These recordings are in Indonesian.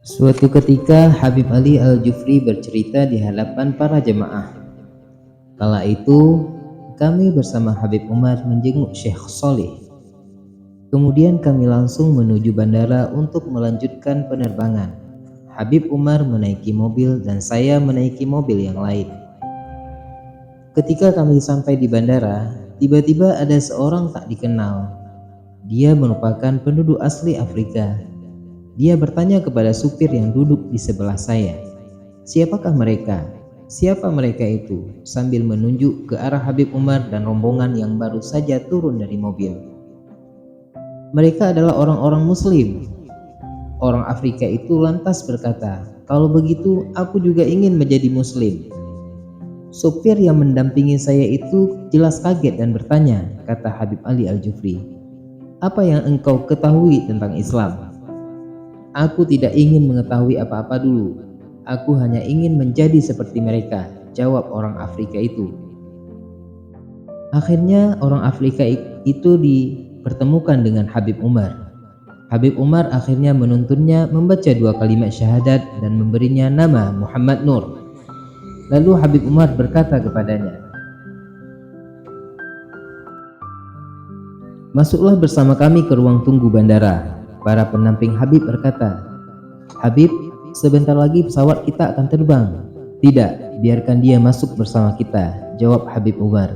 Suatu ketika Habib Ali Al-Jufri bercerita di hadapan para jemaah. Kala itu kami bersama Habib Umar menjenguk Syekh Solih. Kemudian kami langsung menuju bandara untuk melanjutkan penerbangan. Habib Umar menaiki mobil dan saya menaiki mobil yang lain. Ketika kami sampai di bandara, tiba-tiba ada seorang tak dikenal. Dia merupakan penduduk asli Afrika. Dia bertanya kepada supir yang duduk di sebelah saya, "Siapakah mereka? Siapa mereka itu?" sambil menunjuk ke arah Habib Umar dan rombongan yang baru saja turun dari mobil. "Mereka adalah orang-orang Muslim." Orang Afrika itu lantas berkata, "Kalau begitu aku juga ingin menjadi Muslim." Supir yang mendampingi saya itu jelas kaget dan bertanya, kata Habib Ali Al-Jufri, "Apa yang engkau ketahui tentang Islam?" "Aku tidak ingin mengetahui apa-apa dulu. Aku hanya ingin menjadi seperti mereka," jawab orang Afrika itu. Akhirnya orang Afrika itu dipertemukan dengan Habib Umar. Habib Umar akhirnya menuntunnya membaca 2 kalimat syahadat dan memberinya nama Muhammad Nur. Lalu Habib Umar berkata kepadanya, "Masuklah bersama kami ke ruang tunggu bandara." Para pendamping Habib berkata, "Habib, sebentar lagi pesawat kita akan terbang." "Tidak, biarkan dia masuk bersama kita," jawab Habib Umar.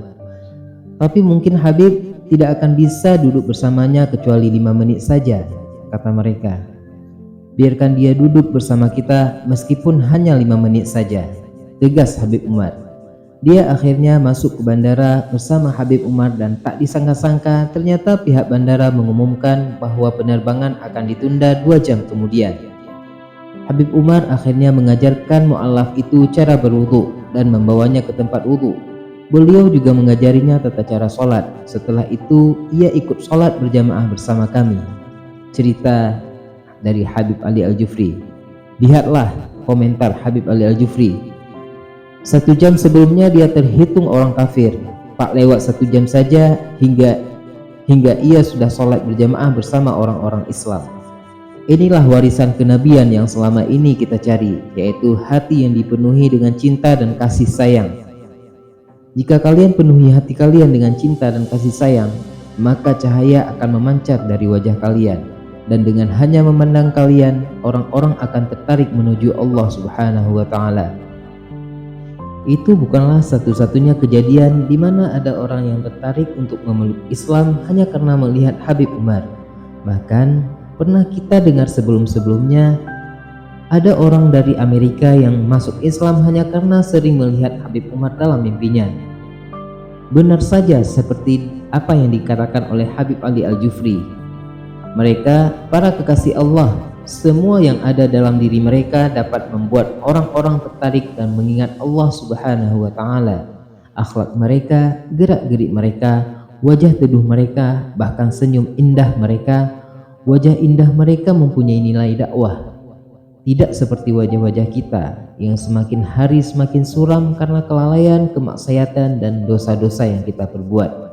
"Tapi mungkin Habib tidak akan bisa duduk bersamanya kecuali 5 menit saja," kata mereka. "Biarkan dia duduk bersama kita meskipun hanya 5 menit saja," tegas Habib Umar. Dia akhirnya masuk ke bandara bersama Habib Umar dan tak disangka-sangka ternyata pihak bandara mengumumkan bahwa penerbangan akan ditunda 2 jam kemudian. Habib Umar akhirnya mengajarkan mu'alaf itu cara berwudu dan membawanya ke tempat wudu. Beliau juga mengajarinya tata cara sholat. Setelah itu ia ikut sholat berjamaah bersama kami. Cerita dari Habib Ali Al-Jufri. Lihatlah komentar Habib Ali Al-Jufri. 1 jam sebelumnya dia terhitung orang kafir. Tak lewat 1 jam saja hingga ia sudah sholat berjamaah bersama orang-orang Islam. Inilah warisan kenabian yang selama ini kita cari, yaitu hati yang dipenuhi dengan cinta dan kasih sayang. Jika kalian penuhi hati kalian dengan cinta dan kasih sayang, maka cahaya akan memancar dari wajah kalian, dan dengan hanya memandang kalian, orang-orang akan tertarik menuju Allah Subhanahu wa Ta'ala. Itu bukanlah satu-satunya kejadian di mana ada orang yang tertarik untuk memeluk Islam hanya karena melihat Habib Umar. Bahkan pernah kita dengar sebelum-sebelumnya ada orang dari Amerika yang masuk Islam hanya karena sering melihat Habib Umar dalam mimpinya. Benar saja seperti apa yang dikatakan oleh Habib Ali Al-Jufri. Mereka, para kekasih Allah, semua yang ada dalam diri mereka dapat membuat orang-orang tertarik dan mengingat Allah Subhanahu wa Ta'ala. Akhlak mereka, gerak-gerik mereka, wajah teduh mereka, bahkan senyum indah mereka. Wajah indah mereka mempunyai nilai dakwah. Tidak seperti wajah-wajah kita yang semakin hari semakin suram karena kelalaian, kemaksiatan, dan dosa-dosa yang kita perbuat.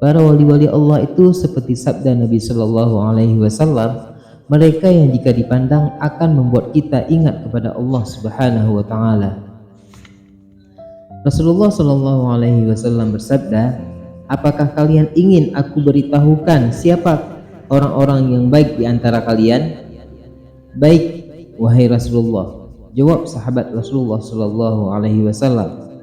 Para wali-wali Allah itu seperti sabda Nabi Sallallahu Alaihi Wasallam, mereka yang jika dipandang akan membuat kita ingat kepada Allah Subhanahu wa Ta'ala. Rasulullah Sallallahu Alaihi Wasallam bersabda, "Apakah kalian ingin aku beritahukan siapa orang-orang yang baik di antara kalian?" "Baik, wahai Rasulullah," jawab sahabat Rasulullah Sallallahu Alaihi Wasallam.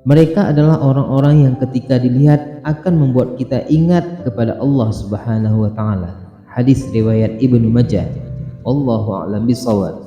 Mereka adalah orang-orang yang ketika dilihat akan membuat kita ingat kepada Allah Subhanahu wa Ta'ala. Hadis riwayat Ibnu Majah. Wallahu a'lam bishawab.